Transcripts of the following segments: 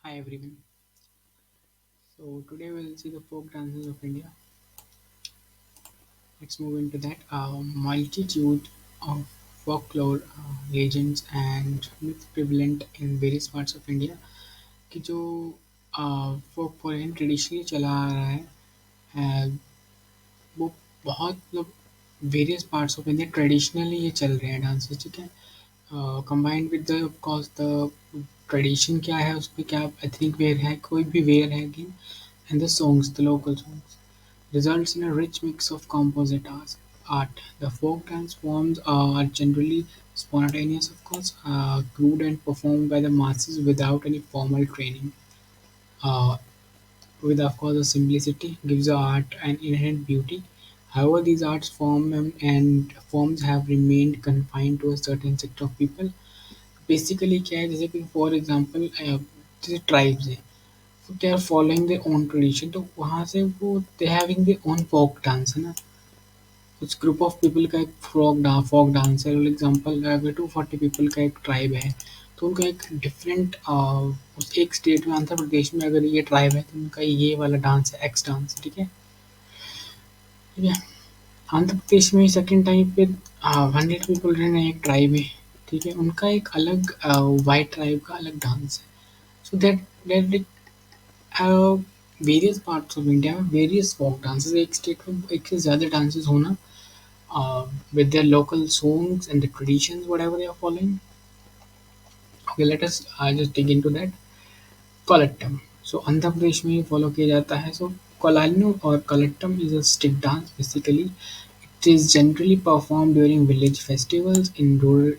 Hi everyone. So today we'll see the folk dances of India. Let's move into that. Multitude of folklore, legends and myths prevalent in various parts of India कि जो folk foreign traditionally चला आ रहा है वो बहुत मतलब various parts of India traditionally ये चल रहे हैं डांसेस ठीक है combined with the of course the tradition क्या है उसमें क्या एथनिक वेयर है कोई भी वेयर है कि and the songs, the local songs, results in a rich mix of composite art. The folk dance forms are generally spontaneous, of course, crude and performed by the masses without any formal training. Uh, with, of course, the simplicity gives the art an inherent beauty. However, these arts and forms have remained confined to a certain sector of people. Basically, क्या है जैसे कि for example जैसे tribes है they are following their own tradition तो वहाँ से वो they having their own folk dance है ना उस ग्रुप ऑफ पीपल का एक फोक डांस है एग्जांपल अगर 240 पीपल का एक ट्राइब है तो उनका एक डिफरेंट उस एक स्टेट में आंध्र प्रदेश में अगर ये ट्राइब है तो उनका ये वाला डांस है एक्स डांस ठीक है आंध्र प्रदेश में सेकंड टाइम पे 100 पीपल रहने एक ट्राइब है ठीक है उनका एक अलग वाइट ट्राइब का अलग डांस है so that uh, various parts of India में various folk dances एक स्टेट में एक से ज़्यादा dances होना with their local songs and the traditions whatever they are following. Okay, let us just dig into that. Colattam. So Andhra Pradesh में follow किया जाता है. So कोलानू और Kolattam is a stick dance basically. It is generally performed during village festivals in rural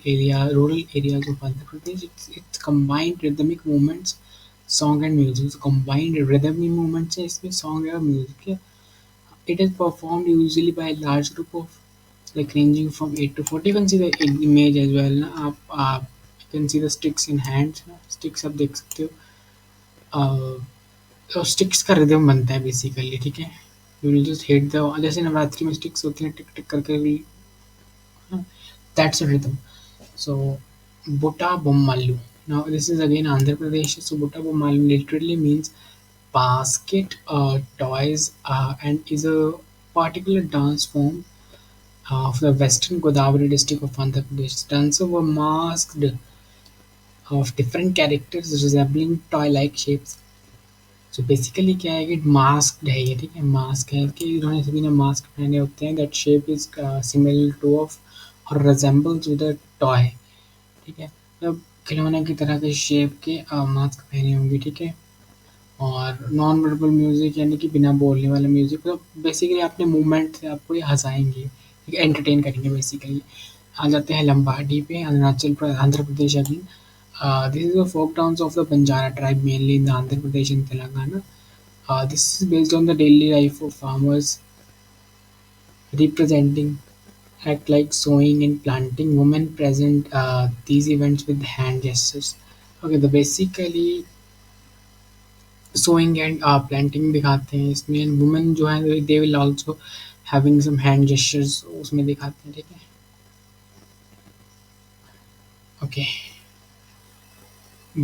areas of Andhra Pradesh. It's combined rhythmic movements, song and music. So combined rhythmic movements है इसमें song और music है. It is performed usually by a large group of like ranging from 8 to 40. You can see the image as well. ना आप you can see the sticks in hands. ना sticks आप देख सकते हो. तो स्टिक्स का रिदम बनता है बेसिकली ठीक है. You will just hit the जैसे नवरात्रि में स्टिक्स होती हैं टिक टिक करके दैट्स अ रिदम. सो बुटा बोम्मालू. Now this is again Andhra Pradesh. So Butta Bommalu literally means basket toys and is a particular dance form of the western Godavari district of Andhra Pradesh. Dancers were masked of different characters resembling toy-like shapes. So basically क्या है कि mask है ये ठीक है mask है कि इन्होंने सभी ने मास्क पहने होते हैं that shape is similar two of और रिजेंबल्स विद अ टॉय ठीक है मतलब खिलौने की तरह के शेप के मास्क पहने होंगे ठीक है और नॉन वर्बल म्यूजिक यानी कि बिना बोलने वाला म्यूजिक मतलब बेसिकली अपने मूवमेंट से आपको ये हंसाएंगे ठीक है एंटरटेन करेंगे बेसिकली. आ जाते हैं लंबाडी पे Andhra Pradesh again. This is the folk dance of the Banjara tribe mainly in the Andhra Pradesh and Telangana. This is based on the daily life of farmers, representing act like sowing and planting. Women present these events with hand gestures. Okay, the basically sowing and planting दिखाते हैं इसमें and women जो है they will also having some hand gestures उसमें दिखाते हैं ठीक है. Okay,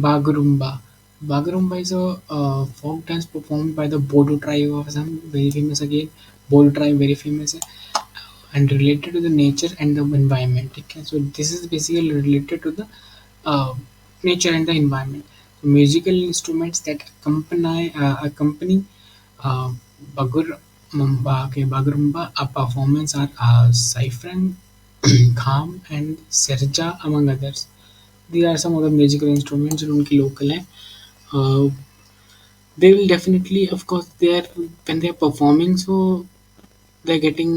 Bagarumba. Bagarumba is a folk dance performed by the Bodo tribe of Assam, very famous again. Bodo tribe very famous है and related to the nature and the environment. Okay? So this is basically related to the uh, nature and the environment. So musical instruments that accompany uh, Bagur okay, Bagurumba a performance are Saifran, Kham and Serja among others. These are some of the musical instruments जो उनकी local हैं. Uh, they will definitely, of course, they are when they are performing, so they're getting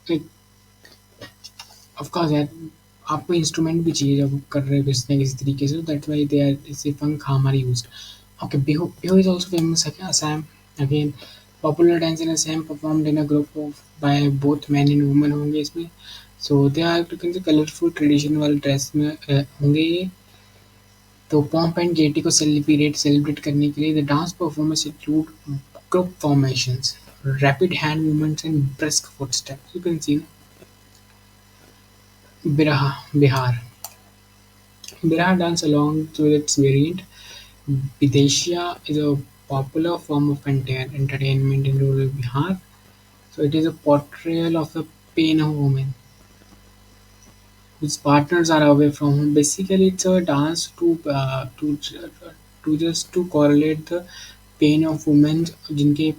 like of course यार आपको instrument भी चाहिए जब कर रहे हो किसी ना किसी तरीके से दैट्स व्हाई दे आर सिर्फ खामर used. Okay Bihu Bihu is also famous Assam again popular dance in Assam performed in a group of by both man and women होंगे इसमें. So they are two can colourful tradition वाले ड्रेस में होंगे ये. तो pomp and gaiety को सेलिब्रेट करने के लिए the dance performance include group formations rapid hand movements and brisk footsteps. You can see Biraha Bihar. Biraha dance along with its variant. Bideshia is a popular form of entertainment in rural Bihar. So it is a portrayal of the pain of women whose partners are away from home. Basically, it's a dance to just to correlate the pain of women जिनके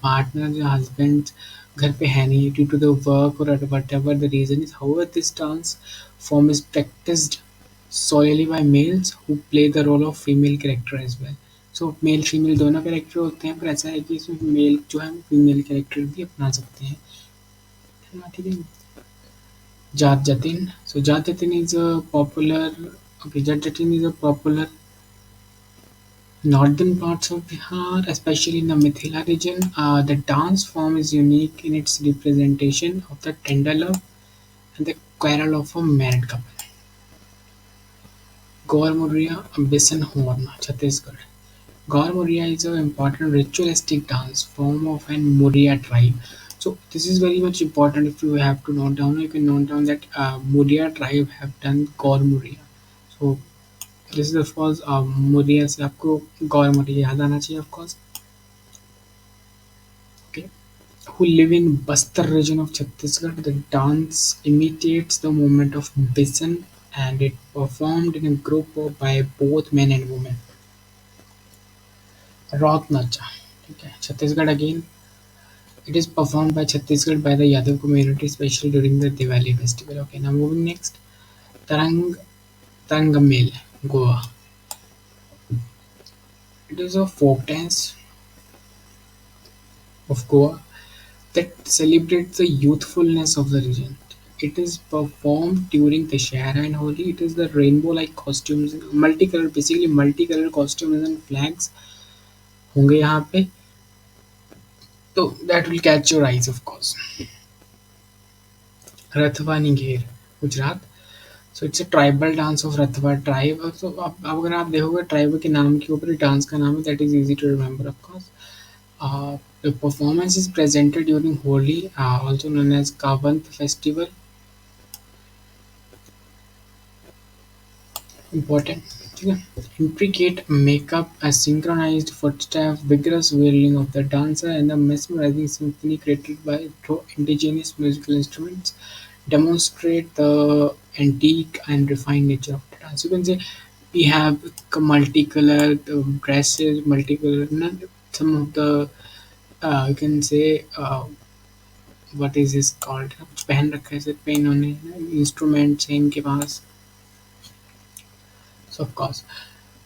partners या husbands घर पे है नहीं due to the work or whatever the reason is. However, this dance form is practiced solely by males who play the role of female character as well. So male female दोनों character होते हैं पर ऐसा है कि इसमें mail जो है फीमेल कैरेक्टर भी अपना सकते हैं है ना ठीक है Jat Jatin. So Jat Jatin is a popular. Okay, Jat Jatin is a popular northern parts of Bihar, especially in the Mithila region. The dance form is unique in its representation of the tender love and the quarrel of a married couple. Gaur Murya, Bisan Horna, Chhattisgarh. Gaur Murya is an important ritualistic dance form of an Murya tribe. So this is very much important. If you have to note down, you can note down that Murya tribe have done Gaur Murya. So this is of course Murya से आपको गौर Murya याद आना चाहिए of course. Okay. Who live in Bastar region of Chhattisgarh. The dance imitates the movement of Bisan and it performed in a group by both men and women. Raut Nacha. Okay. Chhattisgarh again. It is performed by Chhattisgarh by the Yadav community, especially during the Diwali festival. Okay. Now moving next. Tarang Tarangamel, Goa. It is a folk dance of Goa that celebrates the youthfulness of the region. It is performed during Dashera and Holi. It is the rainbow-like costumes, multicolor, basically multicolor costumes and flags होंगे यहाँ पे तो that will catch your eyes of course. रथवानी घेर Gujarat. So it's a tribal dance of Rathwa tribe. So अब अगर आप देखोगे tribe के नाम के ऊपर डांस का नाम है that is easy to remember of course. The performance is presented during Holi, also known as Kavant festival. Important. ठीक है? Intricate makeup, a synchronized footstep, vigorous wielding of the dancer, and the mesmerizing symphony created by through indigenous musical instruments demonstrate the antique and refined nature of the dance. You can say we have multicolored dresses, multicolored. Some of the you can say what is this called? कुछ पहन रखा है सिर पे इन्होंने instruments हैं इनके पास. So of course,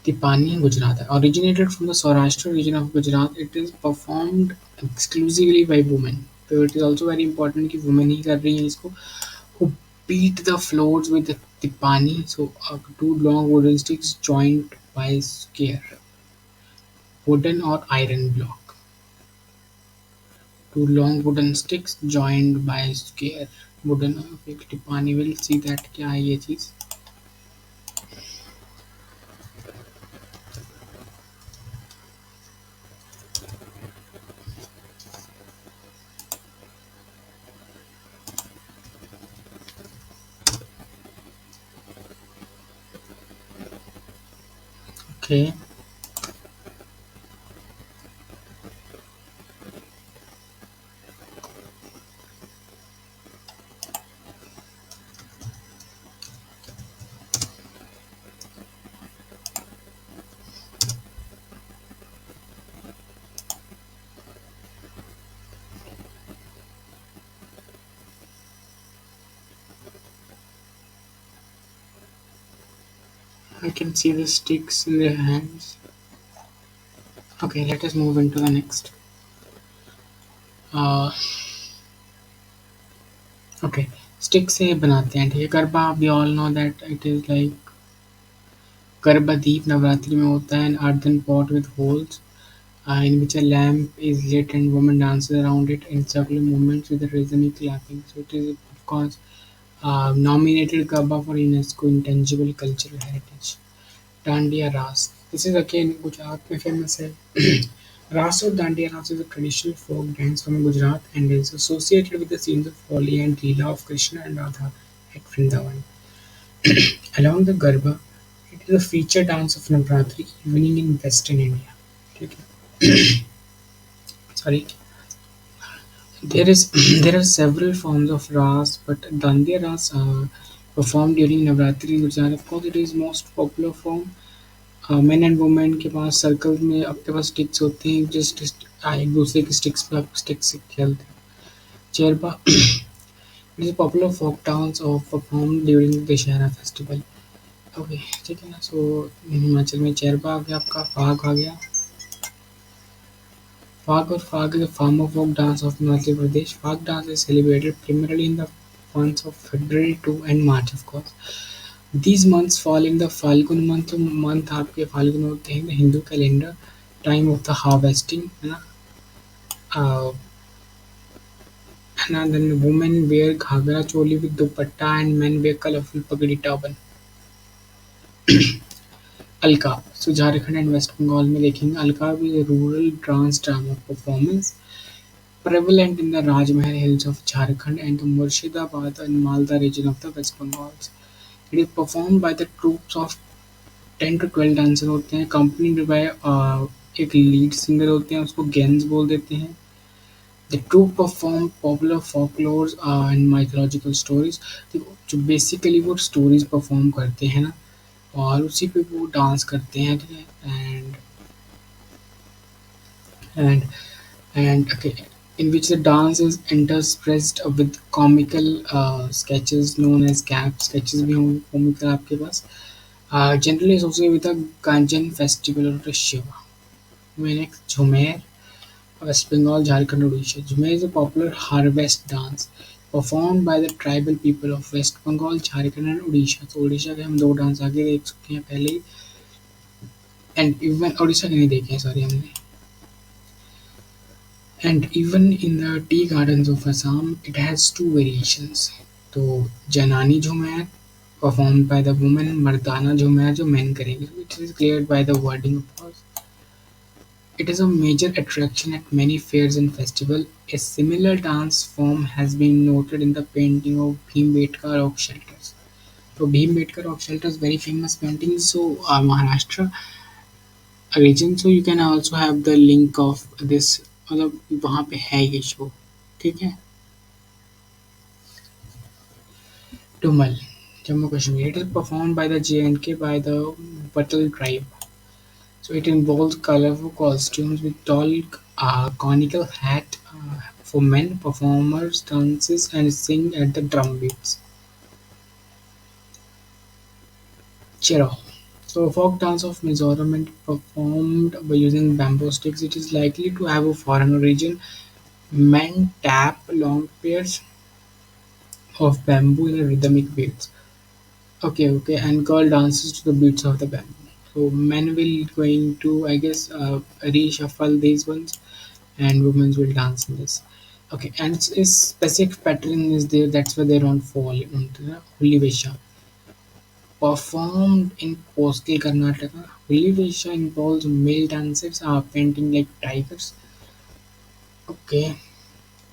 Tipani, Gujarat, originated from the Saurashtra region of Gujarat. It is performed exclusively by women. So it is also very important कि women ही कर रही हैं इसको. Who beat the floors with the Tipani. So two long wooden sticks joined by scare, wooden or iron block. Two long wooden sticks joined by scare, wooden or एक Tipani. We'll see that क्या है ये चीज़. Okay. I can see the sticks in their hands. Okay, let us move into the next. Uh, okay, stick से बनाते हैं ठीक है garba. We all know that it is like garba दीप नवरात्रि में होता है an earthen pot with holes in which a lamp is lit and women dances around it in circular movements with a rhythmic clapping. So it is of course nominated Gabba for UNESCO Intangible Cultural Heritage. Dandiya Ras. This is again Gujarat में famous है. Ras or Dandiya Ras is a traditional folk dance from Gujarat and is associated with the scenes of Holi and Leela of Krishna and Radha at Vrindavan. Along the Garba, it It is a feature dance of Navratri evening in Western India. ठीक है, sorry. There is there are several forms of ras, but Dandiya ras performed during Navratri Gujarat. Of course, it is most popular form. Man and women के पास circle में आपके पास sticks होते हैं, just एक दूसरे के स्टिक्स पे आप स्टिक से खेलते हैं. चेरबा it is popular folk dance of perform during Dussehra festival. Okay, ठीक है ना. सो हिमाचल में चेरबा आ गया, आपका फाग आ गया. फाग is a form of folk dance of Madhya Pradesh. Fag dance is celebrated primarily in the months of February to and March, of course. These months fall in the Falgun month आपके फाल्गुन होते हैं Hindu calendar. Time of the harvesting है ना. uh, and then women wear ghagra choli with dupatta and men wear colorful pagri turban. Alka, so Jharkhand and West Bengal में देखेंगे अलका भी rural dance drama performance prevalent in the Rajmahal Hills of Jharkhand and the Murshidabad and Malda region of the West Bengal. It is performed by the troops of 10 to 12 dancer होते हैं, accompanied by एक lead singer होते हैं, उसको gains बोल देते हैं. The troupe perform popular folklores and mythological stories. देखो, जो बेसिकली वो स्टोरीज परफॉर्म करते हैं ना, और उसी पे वो डांस करते हैं, ठीक है. And and okay, in which the dance is interspersed with comical sketches known as cap sketches भी होंगे comical आपके पास. Generally associated with a Ganjan festival or a Shiva. Next, Jhumer, West Bengal, Jharkhand, Odisha. Jhumer is a popular harvest dance performed by the tribal people of West Bengal, Jharkhand and Odisha. तो ओडिशा के हम दो dance आगे देख चुके हैं पहले ही, and even Odisha के नहीं देखे हैं, सॉरी हमने. And even in the tea gardens of Assam, it has two variations. तो Janani Jhumer performed by the women, Mardana Jhumer जो men करेंगे. It is cleared by the wording of course. It is a major attraction at many fairs and festivals. A similar dance form has been noted in the painting of Bhimbetka rock shelters. So Bhimbetka rock shelters very famous painting. So Maharashtra region. So you can also have the link of this. मतलब वहाँ पे है ये show, ठीक है. Tumal, Jammu Kashmir. It is performed by the J&K by the Patel tribe. So it involves colorful costumes with tall conical hat for men. Performers dances and sing at the drum beats. Chero. So folk dance of Mizoram and performed by using bamboo sticks. It is likely to have a foreign origin. Men tap long pairs of bamboo in a rhythmic beats. Okay, and girl dances to the beats of the bamboo. So men will going to, I guess, reshuffle these ones, and women will dance in this. Okay, and it's specific pattern is there. That's why they don't fall into the Hulivesha. Performed in coastal Karnataka, Hulivesha involves male dancers are painting like tigers. Okay,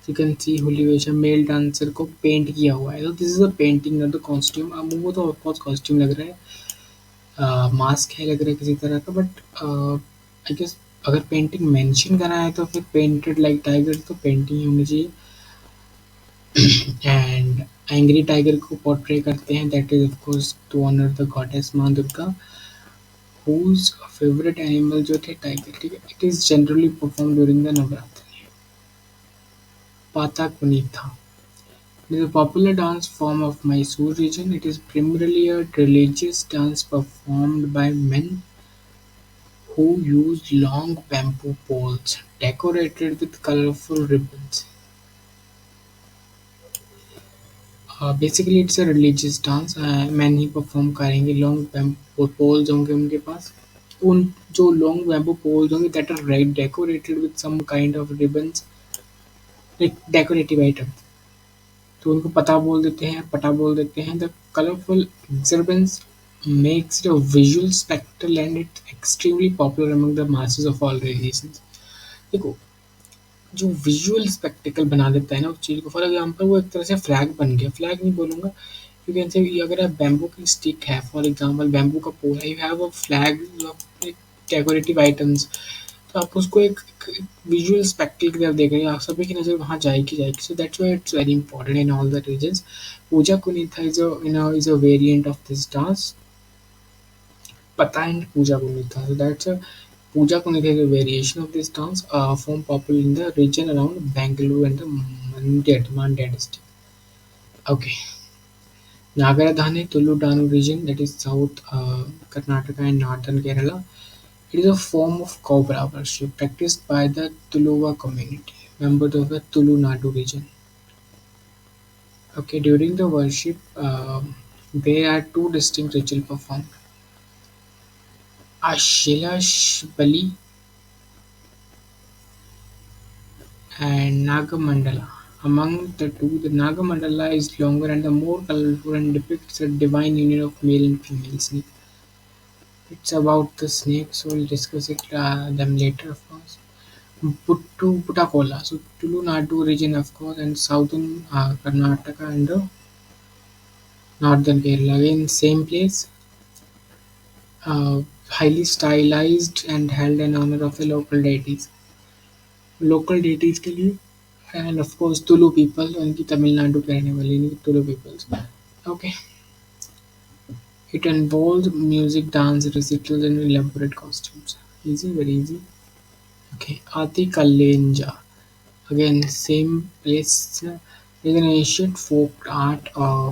you can see Hulivesha male dancer को paint किया हुआ है. तो this is a painting not the costume. अब वो तो of course costume लग रहा है, मास्क है लग रहा है किसी तरह का, बट आई गेस अगर पेंटिंग मेंशन करा है तो फिर पेंटेड लाइक टाइगर तो पेंटिंग ही होनी चाहिए. एंड एंग्री टाइगर को पोर्ट्रे करते हैं, that is of course to honour the goddess Maa Durga whose favourite animal जो थे टाइगर, ठीक है. It is generally perform during the Navratri. पाता कुनीथा. It is a popular dance form of Mysore region. It is primarily a religious dance performed by men who use long bamboo poles decorated with colorful ribbons. Basically, it's a religious dance. Men he perform करेंगे. Long bamboo poles होंगे उनके पास. उन जो long bamboo poles होंगे that are red decorated with some kind of ribbons, like decorative items. तो उनको पटा बोल देते हैं. The colourful exuberance makes it a visual spectacle and it's extremely popular among the masses of all religions. देखो, जो visual spectacled बना देता है ना उस चीज़ को, फॉर एग्जांपल वो एक तरह से फ्लैग बन गया. फ्लैग नहीं बोलूँगा, यू कैन से अगर आप बैम्बू की स्टिक है, फॉर एग्जांपल बैम्बू का पोल है, यू हैव अ फ्लैग, एक डेकोरेटिव आइटम्स, तो आप उसको एक विजुअल स्पेक्टिकल की तरफ देख रहे हैं, आप सभी की नज़र वहाँ जाएगी जाएगी। So that's why it's very important in all the regions. Pooja Kunitha is a variant of this dance. Pata and Puja Kunitha. So that's a Puja Kunitha is a variation of this dance, form popular in the region around Bangalore and the Mandya district. Okay. Nagaradhane, Tulludanu region, that is South Karnataka and Northern Kerala. It is a form of cobra worship practiced by the Tuluva community, members of the Tulu Nadu region. Okay, during the worship, there are two distinct rituals performed. Ashilash Bali and Nagamandala. Among the two, the Nagamandala is longer and the more colorful and depicts a divine union of male and female snake. It's about the snake, so we'll discuss them later, of course. Puttu Putakola, so Tulu Nadu region, of course, and southern Karnataka and the northern Kerala. Again, same place, highly stylized and held in honor of the local deities के लिए, and of course Tulu people, उनकी तमिलनाडु के रहने वाले इनकी Tulu peoples. Okay, it involves music, dance, recitals, and elaborate costumes. Easy, very easy. Okay, Ati Kalenja. Again, same place. Is an ancient folk art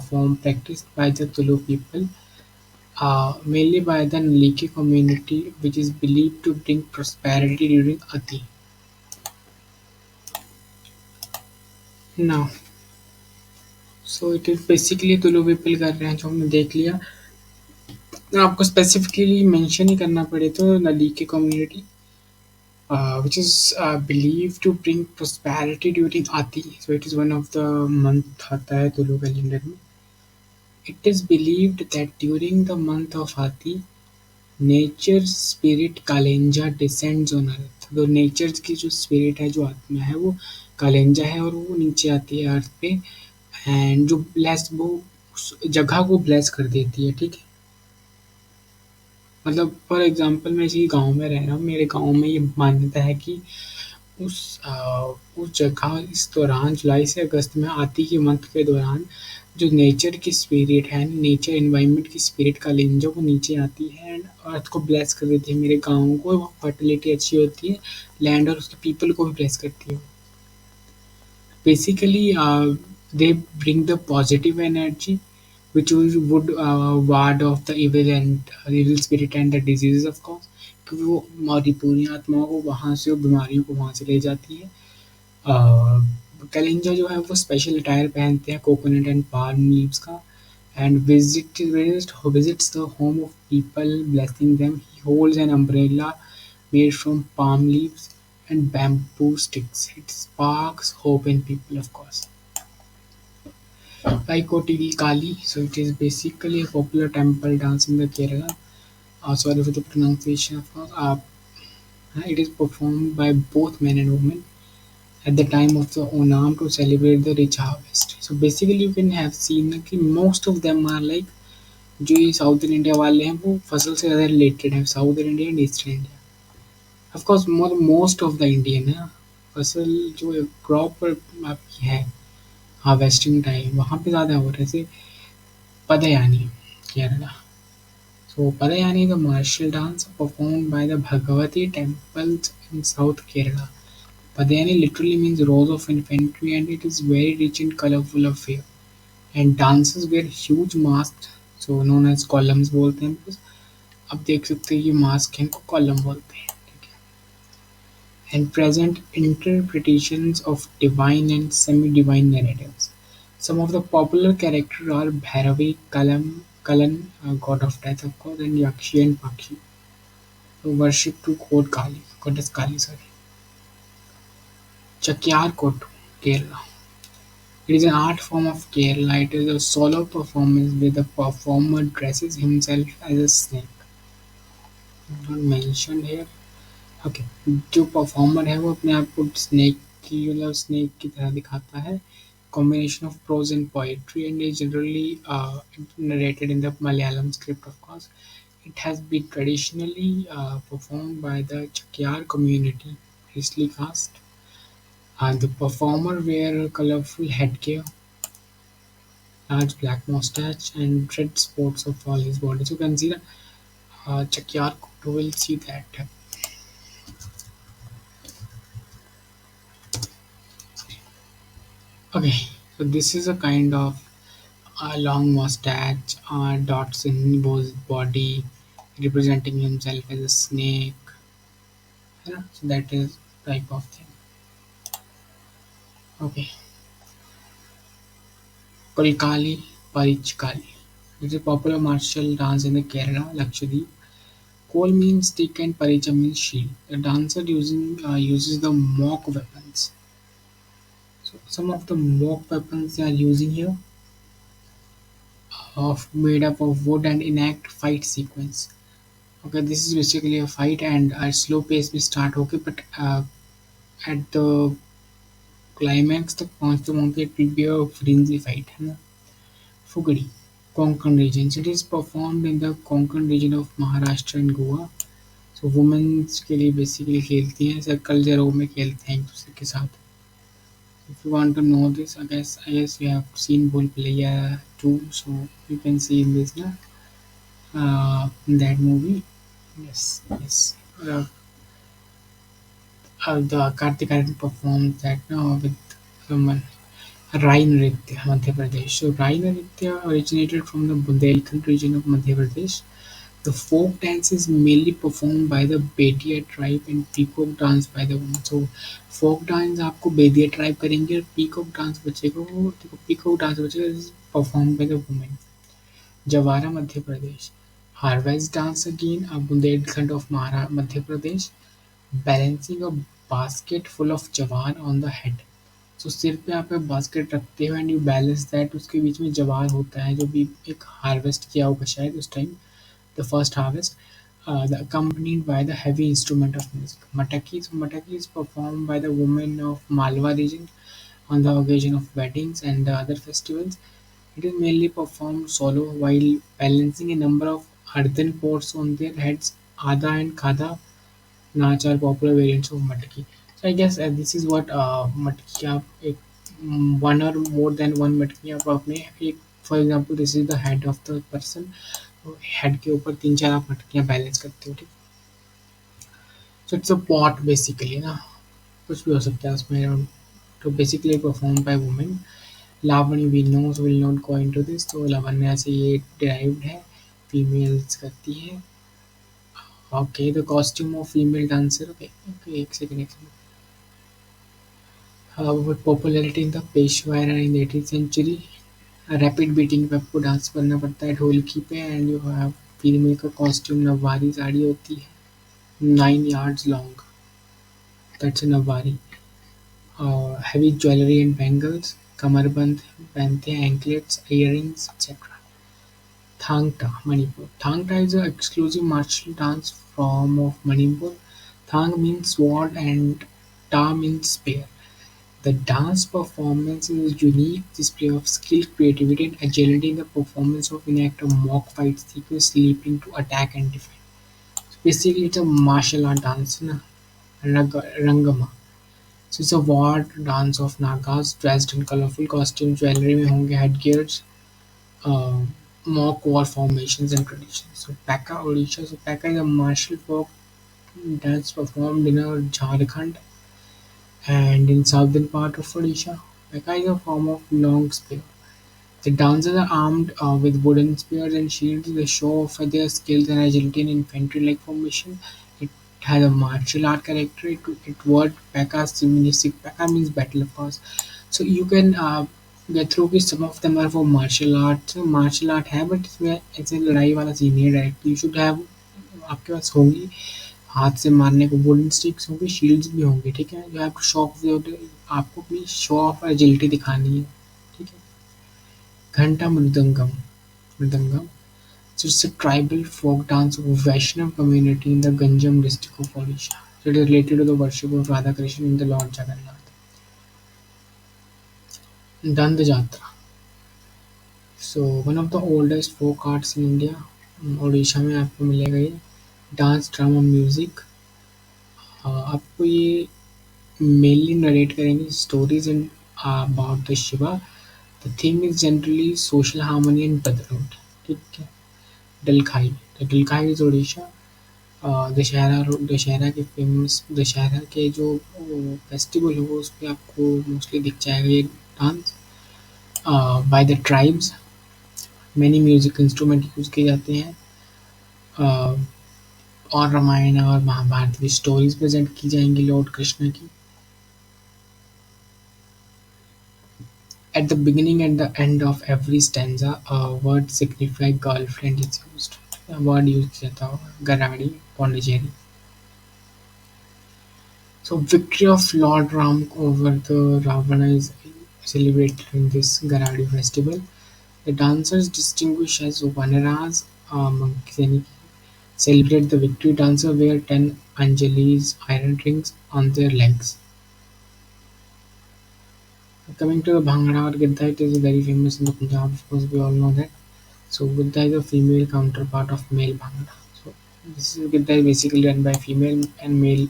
form practiced by the Tulu people, mainly by the Nalike community, which is believed to bring prosperity during Ati. Now, so it is basically Tulu people कर रहे हैं जो हमने देख लिया. आपको specifically mention ही करना पड़े तो नलीके community, which is believed to bring prosperity during Ati. So it is one of the month आता है तुलु कैलेंडर में. It is believed that during the month of Ati, nature spirit Kalenja descends on earth. तो nature की जो spirit है, जो आत्मा है, वो कालेंजा है और वो नीचे आती है अर्थ पे, एंड जो ब्लेस वो उस जगह को ब्लेस कर देती है. ठीक है, मतलब फॉर एग्जांपल मैं इसी गांव में रह रहा हूँ, मेरे गांव में ये मान्यता है कि उस जगह इस दौरान जुलाई से अगस्त में आती के मंथ के दौरान जो नेचर की स्पिरिट है, नेचर एनवायरनमेंट की स्पिरिट कालिंजा वो नीचे आती है एंड अर्थ को ब्लेस कर देती है. मेरे गाँव को फर्टिलिटी अच्छी होती है, लैंड और उसके पीपल को भी ब्लेस करती है. Basically, they bring the positive energy which would ward off the evil spirit and the diseases, of course, क्योंकि वो हमारी पूरी आत्माओं को वहाँ से और बीमारियों को वहाँ से ले जाती है. कलिंजा जो है वो स्पेशल अटायर पहनते हैं कोकोनट एंड पाल्म लीव्स का, and visits the home of people, blessing them. He holds an umbrella made from palm leaves and bamboo sticks. It sparks hope in people, of course. Kaikotili Kali, so it is basically a popular temple dance in the Kerala. Sorry for the pronunciation, of course. It is performed by both men and women at the time of the Onam to celebrate the rich harvest. So basically, you can have seen that most of them are like जो ये southern India वाले हैं वो फसल से ज़्यादा related हैं, southern India and eastern India. Of course most of the Indian है फसल जो क्रॉप आपकी है हार्वेस्टिंग टाइम वहाँ पे ज़्यादा हो रहा है. जैसे Padayani Kerala. So Padayani is a martial dance performed by the Bhagavati temples in South Kerala. Padayani literally means rows of infantry and it is very rich in colorful affair. And dancers wear huge masks, so known as columns बोलते हैं because अब देख सकते हैं ये mask है इनको column बोलते हैं. ठीक है, and present interpretations of divine and semi-divine narratives. Some of the popular characters are Bhairavi, Kalan, god of death, of course, and Yakshi and Pakshi, who worship to goddess Kali. Sorry, Chakyar Kotu, Kerala. It is an art form of Kerala. It is a solo performance where the performer dresses himself as a snake. Not mentioned here. Okay, जो performer है वो अपने आप को snake की तरह दिखाता है combination of prose and poetry, and is generally narrated in the Malayalam script, of course. It has been traditionally performed by the Chakyar community, priestly caste. The performer wear a colorful headgear, large black mustache, and red spots of all his body. So you can see the Chakyar Kutu will see that. Okay, so this is a kind of a long mustache, dots in both body, representing himself as a snake. So that is type of thing. Okay, Kolkali Parichkali. It's a popular martial dance in the Kerala, Lakshadweep. Kol means stick and Paricha means shield. The dancer uses the mock weapons. So some of the mock weapons they are using here of made up of wood and enact fight sequence. Okay, this is basically a fight and a slow pace will start. Okay, but at the climax, the monster monkey it will be a frenzy fight. है ना? Fugadi, Konkan region. It is performed in the Konkan region of Maharashtra and Goa. So women's के लिए basically खेलती हैं circle जेरो में खेलते हैं एक दूसरे के साथ. If you want to know this, I guess you have seen Bhol Bhulaiya 2, so you can see in this na, in that movie. Yes, yes. The Kartik Aaryan performed that with someone. Rai Nritya, Madhya Pradesh. So Rai Nritya originated from the Bundelkhand region of Madhya Pradesh. The folk dance is mainly performed by the Bedia tribe and peacock dance by the women. So folk dance आपको बेदिया tribe करेंगे और peacock dance बचेगा वो देखो peacock dance बचेगा is performed by the women. Jawara Madhya Pradesh. Harvest dance again Bundelkhand of Madhya Pradesh. Balancing a basket full of jawar on the head. तो सिर पे आप एक बास्केट रखते हो एंड यू बैलेंस दैट उसके बीच में जवार होता है जो भी एक हार्वेस्ट किया होगा शायद उस time the first harvest accompanied by the heavy instrument of music. Mataki. So Mataki is performed by the women of Malwa region on the occasion of weddings and other festivals. It is mainly performed solo while balancing a number of earthen pots on their heads. Ada and Kada Nach are popular variants of Matki. So I guess this is what Matki आप एक one or more than one मटकी आप अपने एक for example this is the head of the person. तो head के ऊपर तीन चार आप मटकियाँ बैलेंस करते हो ठीक. So it's a pot basically ना कुछ भी हो सकता है उसमें. तो basically performed by women. Lavani we know so will not go into this. तो लावण्य से ये derived है females करती है. Okay, the costume of female dancer. Okay, okay, एक second, एक second. With popularity in the Peshwa era in the 18th century, rapid beating पे आपको डांस करना पड़ता है ढोलकी पे एंड यू हैव फीमेल का कॉस्ट्यूम नवारी साड़ी होती है 9 yards long. That's Nauvari. Heavy jewellery and bangles कमरबंद पहनते हैं anklets earrings etcetera. Thangta Manipur. Thangta is an exclusive martial dance form of Manipur. Thang means sword and ta means spear. The dance performance is a unique display of skill, creativity, and agility in the performance of enact a mock fight sequence leaping to attack and defend. So basically, it's a martial art dance, na? Rangama. So it's a war dance of Nagas dressed in colorful costumes, jewelry में होंगे headgears, uh, mock war formations and traditions. So Paka Odisha. So Paka is a martial folk dance performed in Jharkhand and in southern part of Odisha. Peka is a form of long spear. The dancers are armed with wooden spears and shields. They show off their skills and agility in infantry-like formation. It has a martial art character. It word Peka means Peka means battle of course. So you can get through कि some of them are for martial art. So martial art है but इसमें ऐसे लड़ाई वाला scene नहीं है direct. You should have आपके पास होंगी हाथ से मारने को वुडन स्टिक्स होंगे शील्ड्स भी होंगे ठीक है. जो आपको शो ऑफ आपको अपनी शो ऑफ एजिलिटी दिखानी है ठीक है. घंटा mridangam mridangam. So it's a tribal folk dance of Vaishnav community in the Ganjam district of Odisha. So it is related to the worship of Radha Krishna in the Lord Jagannath. Dand Jatra. So one of the oldest folk arts in India, Orissa में आपको मिलेगा ये। Dance drama music, आपको ये mainly narrate करेंगे stories and about the Shiva. The theme is generally social harmony and brotherhood. ठीक है। डलखाई, तो डलखाई इज उड़ीसा। दशहरा के फेमस दशहरा के जो फेस्टिवल है वो उस पे आपको मोस्टली दिख जाएगा ये dance. By the tribes, many music instrument use किए जाते हैं। अ, और रामायण और महाभारत की स्टोरीज प्रेजेंट की जाएंगी लॉर्ड कृष्ण की। At the beginning and the end of every stanza, a word signifying girlfriend is used. A word used किया था गराड़ी Pondicherry. So victory of Lord Ram over the Ravana is celebrated in this Garadi festival. The dancers distinguished as Vanaras, monkeys, and celebrate the victory. Dancer wear 10 Anjalis iron rings on their legs. Coming to the Bhangra or Gidda, it is very famous in the Punjab. Of course, we all know that. So Gidda is a female counterpart of male Bhangra. So this is Gidda is basically done by female and male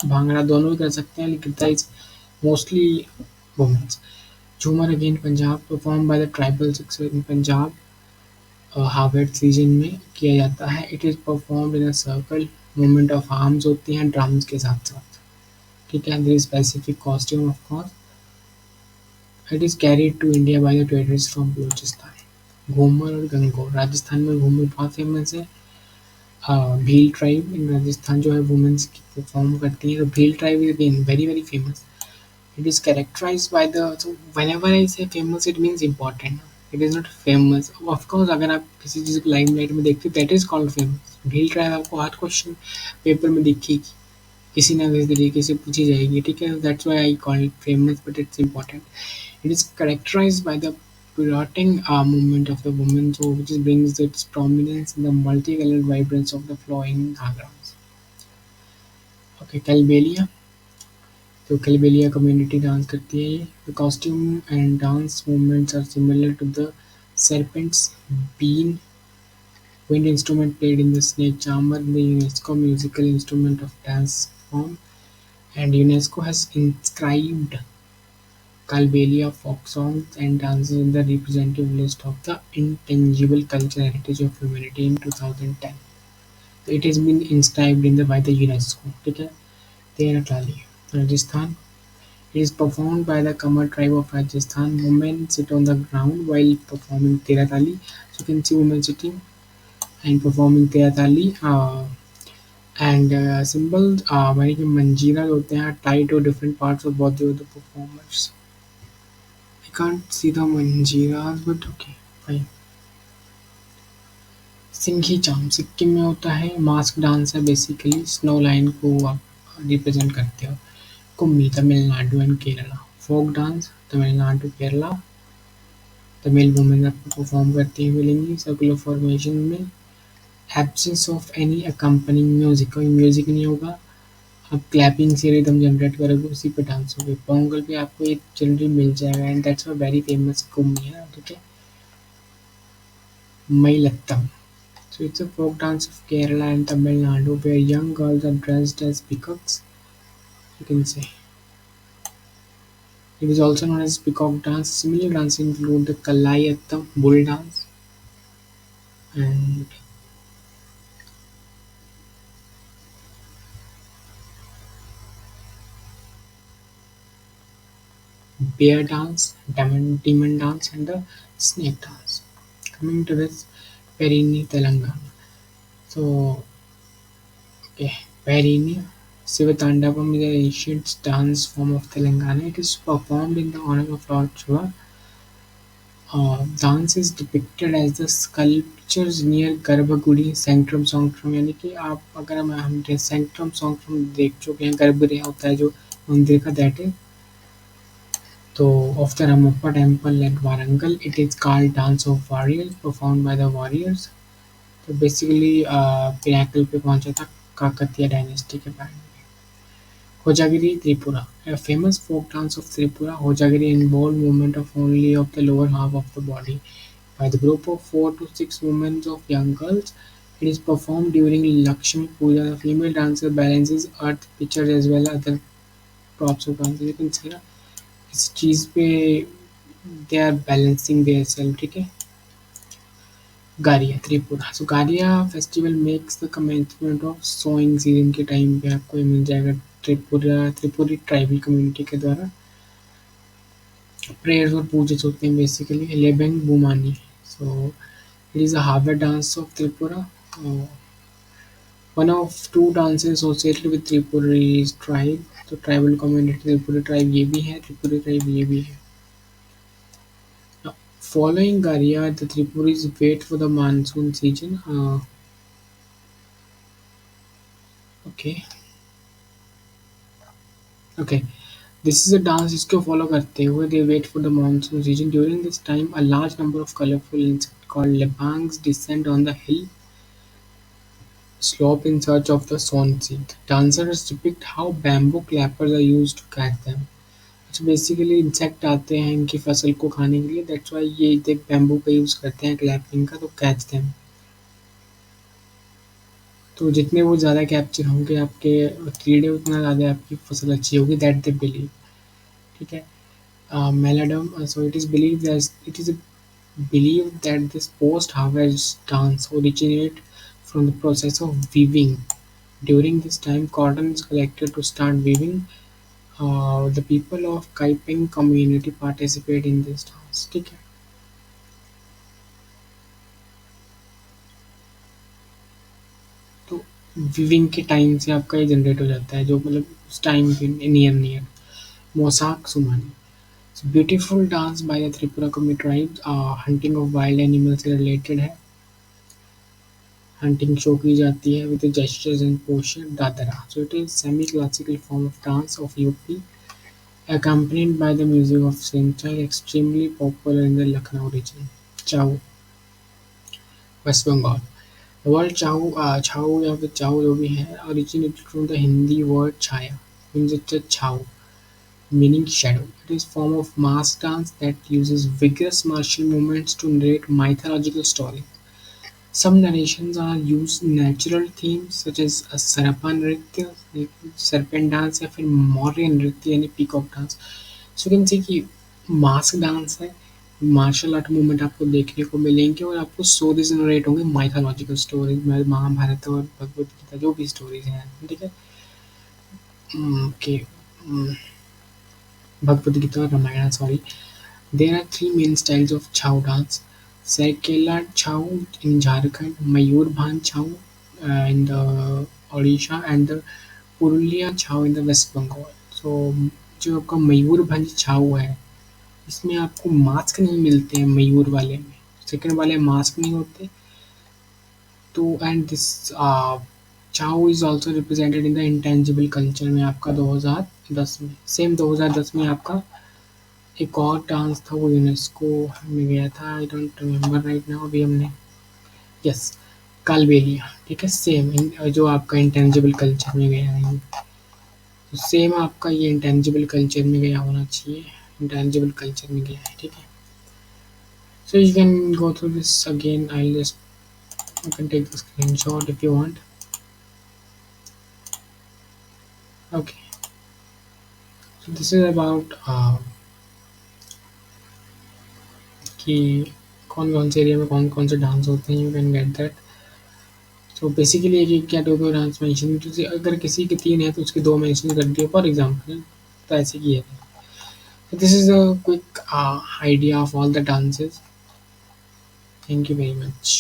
Bhangra दोनों ही कर सकते हैं, लेकिन Gidda is mostly women. Jhumar again Punjab, performed by the tribal sector in Punjab, harvest region में किया जाता है। It is performed in a circle, movement of arms होती हैं ड्रम्स के साथ साथ। ठीक है। There is specific costume of course. It is carried to India by the traders from Baluchistan. Ghoomar और गंगोर, राजस्थान में घूमर बहुत फेमस है। भील ट्राइब इन राजस्थान जो है वुमेन्स की परफॉर्म करती है। तो Bhil tribe is again very very famous. It is characterized by the, so whenever I say famous it means important. It is not famous. Of course अगर आप किसी चीज़ को लाइमलाइट में देखते हो that is called famous. Bhil tribe आपको हर question paper में दिखेगी, किसी ना किसी तरीके से पूछी जाएगी। ठीक है। That's why I call it famous but it's important. It is characterized by the pirouetting movement of the woman, so which is brings its prominence in the multicolored vibrance of the flowing ghagras. Okay, Calbelia, तो Kalbelia community dance करती है ये। The costume and dance movements are similar to the serpent's bean, wind instrument played in the snake charmer, the UNESCO musical instrument of dance form, and UNESCO has inscribed Kalbelia folk songs and dances in the representative list of the intangible cultural heritage of humanity in 2010. It has been inscribed in the by the UNESCO. ठीक है। तेरह ताली, Rajasthan. It is performed by the Kamar tribe of Rajasthan. Women sit on the ground while performing Teratali. So you can see women sitting and performing Teratali. And symbols यानी कि मंजीरा होते हैं tied to different parts of body of the performers. I can't see the manjiras, but okay, fine. सिंघी चाम सिक्किम में होता है। Mask dance है बेसिकली, स्नो लाइन को आप रिप्रेजेंट करते हो। Kummi Tamil Nadu and Kerala. Folk dance Tamil Nadu Kerala. Tamil women आपको परफॉर्म करती हुई मिलेंगी सर्कुलर फॉर्मेशन में। Absence of any accompanying music, कोई म्यूजिक नहीं होगा, आप क्लैपिंग से रिदम जनरेट करोगे, उसी पे डांस होगे। पोंगल पे आपको एक जनरली मिल जाएगा and that's a very famous Kummi है। ठीक है। मईलत्तम, so it's a folk dance of Kerala and Tamil Nadu where young girls are dressed as peacocks, you can say. It is also known as peacock dance. Similar dances include the Kalayattam bull dance and bear dance, demon dance, and the snake dance. Coming to this, Perini, Telangana. So, okay, Perini Sivatandapam is an ancient dance form of Telangana. It is performed in the honor of Lord Shiva. Dance is depicted as the sculptures near गर्भगुड़ी sanctum sanctorum, यानी कि आप अगर हम Centrum सॉन्गट्रम देख चुके हैं, गर्भगृह होता है जो मंदिर का, दैट इज तो of the Ramappa temple at Warangal. It is called dance of warriors, perform by the warriors. तो बेसिकली पिनाकल पे पहुंचा था काकतीय डायनेस्टी के बारे में। Hojagiri, Tripura. A famous folk dance of Tripura, Hojagiri involved movement of only of the lower half of the body by the group of 4 to 6 women of young girls. It is performed during Lakshmi Puja. The female dancer balances earth, pitchers as well as other props of dances. You can see ना इस चीज़ पे they are balancing their self. ठीक है. गारिया Tripura so Garia festival makes the commencement of sowing season के time पे आपको ये मिल जाएगा त्रिपुरी ट्राइबल कम्युनिटी के द्वारा प्रेयर्स और पूजन होते हैं basically Lebang Boomani so it is a harvest dance of Tripura one of two dances associated with Tripuri tribe तो ट्राइबल कम्युनिटी त्रिपुरी ट्राइब ये भी है त्रिपुरी ट्राइब ये भी है Following Garia, the Tripuris wait for the monsoon season. Okay, okay. This is a dance जिसको follow करते हुए they wait for the monsoon season. During this time, a large number of colorful insects called lebangs descend on the hill slope in search of the sown seed. Dancers depict how bamboo clappers are used to catch them. So basically insect आते हैं इनकी फसल को खाने के लिए that's why ये bamboo का यूज़ करते हैं क्लैपिंग का तो कैच देम तो जितने वो ज़्यादा कैप्चर होंगे आपके कीड़े उतना ज़्यादा आपकी फसल अच्छी होगी दैट दे बिलीव ठीक है मेलाडम so it is believed that this post-harvest dance originate from the process of weaving. During this time, cotton is collected to start weaving. The people of Kaiping community participate in this dance. ठीक है तो weaving के time से आपका ये generate हो जाता है जो मतलब उस टाइम के near near Mossack Sumani beautiful dance by the Tripura community tribes hunting of wild animal से रिलेटेड है हंटिंग शो की जाती है with gestures and posture Dadra so it is semi classical form of dance of UP accompanied by the music of same style extremely popular in the Lucknow region. Chow, West Bengal. The word chow या फिर chow जो भी है originated from the Hindi word chaya means it's a chow meaning shadow. It is form of mass dance that uses vigorous martial movements to narrate mythological stories. Some narrations are used natural themes such as a Sarapa नृत्य, serpent dance या फिर मौर्य नृत्य यानी peacock dance. So can see कि mask dance है martial art movement आपको देखने को मिलेंगे और आपको स्टोरीज नरेट होंगे माइथोलॉजिकल स्टोरीज महाभारत और भगवत गीता जो भी स्टोरीज हैं ठीक है कि भगवत गीता और Ramayana sorry there are three main styles of Chhau dance Seraikela Chhau in Jharkhand Mayurbhanj Chhau in the Odisha and the Purulia Chhau in the West Bengal so जो आपका मयूरभंज छाऊ है इसमें आपको मास्क नहीं मिलते हैं मयूर वाले में सेकंड वाले मास्क नहीं होते तो एंड दिस चाओ is also represented in the intangible culture में आपका 2010 में सेम 2010 में आपका एक और डांस था वो यूनेस्को में गया था I don't remember right now अभी हमने यस कालबेलिया ठीक है सेम जो आपका इंटेंजिबल कल्चर में गया है तो सेम आपका ये इंटेंजिबल कल्चर में गया होना चाहिए इंटेंजिबल कल्चर में गया है ठीक है so you can go through this again you can take the screenshot if you want okay so this is about कि कौन कौन से एरिया में कौन कौन से डांस होते हैं you can get that so basically एक क्या दो डांस मेंशन अगर किसी के 3 है तो उसके 2 मेंशन कर दिए फॉर एग्जांपल तो ऐसे किया है so this is a quick idea of all the dances thank you very much